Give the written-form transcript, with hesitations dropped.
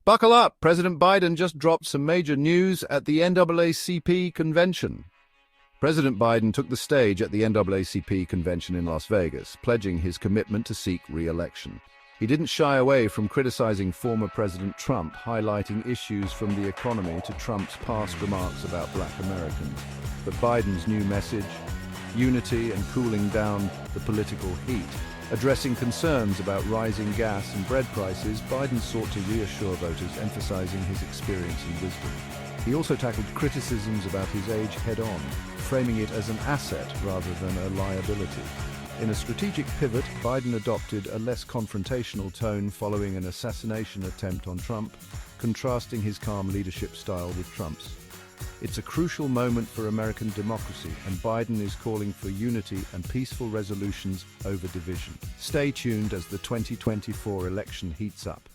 Buckle up! President Biden just dropped some major news at the NAACP convention. President Biden took the stage at the NAACP convention in Las Vegas, pledging his commitment to seek re-election. He didn't shy away from criticizing former President Trump, highlighting issues from the economy to Trump's past remarks about Black Americans. But Biden's new message, unity and cooling down the political heat. Addressing concerns about rising gas and bread prices, Biden sought to reassure voters, emphasizing his experience and wisdom. He also tackled criticisms about his age head-on, framing it as an asset rather than a liability. In a strategic pivot, Biden adopted a less confrontational tone following an assassination attempt on Trump, contrasting his calm leadership style with Trump's. It's a crucial moment for American democracy, and Biden is calling for unity and peaceful resolutions over division. Stay tuned as the 2024 election heats up.